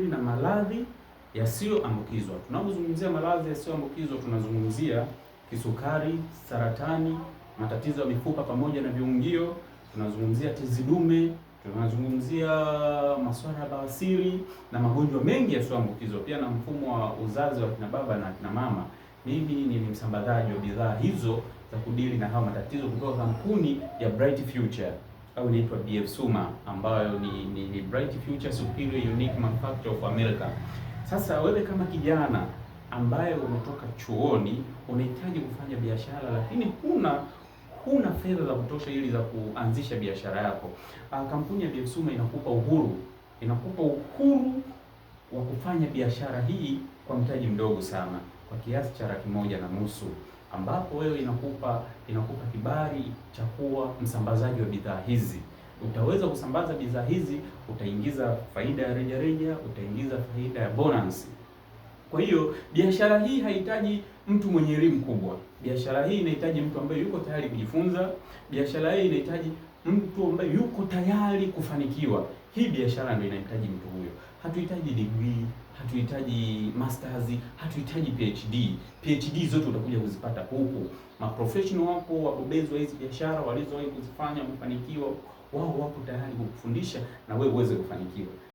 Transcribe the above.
Na maradhi yasiyoambukizwa. Tunapozungumzia maradhi yasiyoambukizwa tunazungumzia kisukari, saratani, matatizo ya mifupa pamoja na viungio, tunazungumzia tezi dume, tunazungumzia masuala ya bawasiri na magonjwa mengi yasiyoambukizwa, pia na mfumo wa uzazi wa kina baba na kina mama. Mimi ni msambazaji wa bidhaa hizo za kudili na hayo matatizo kutoka kampuni ya Bright Future au inaitwa BF Suma, ambayo ni Bright Future Superior Unique Manufacturer of America. Sasa wewe kama kijana ambaye umetoka chuoni unahitaji kufanya biashara, lakini huna fedha za kutosha ili za kuanzisha biashara yako, kampuni ya BF Suma inakupa uhuru wa kufanya biashara hii kwa mtaji mdogo sana, kwa kiasi cha $150,000, ambapo wewe inakupa kibali cha kuwa msambazaji wa bidhaa hizi. Utaweza kusambaza bidhaa hizi, utaingiza faida ya rejareja, utaingiza faida ya bonus. Kwa hiyo biashara hii haihitaji mtu mwenye elimu kubwa. Biashara hii inahitaji mtu ambaye yuko tayari kujifunza. Biashara hii inahitaji mtu ambaye yuko tayari kufanikiwa. Hii biashara ndio inahitaji mtu huyo. Hatuhitaji degree, hatuhitaji masters, hatuhitaji PhD. PhD zote utakuja kuzipata huku. Maprofessional wapo, wabobezi wa hizi biashara walizowahi kuzifanya, wamefanikiwa, wao wapo tayari kukufundisha na wewe uweze kufanikiwa.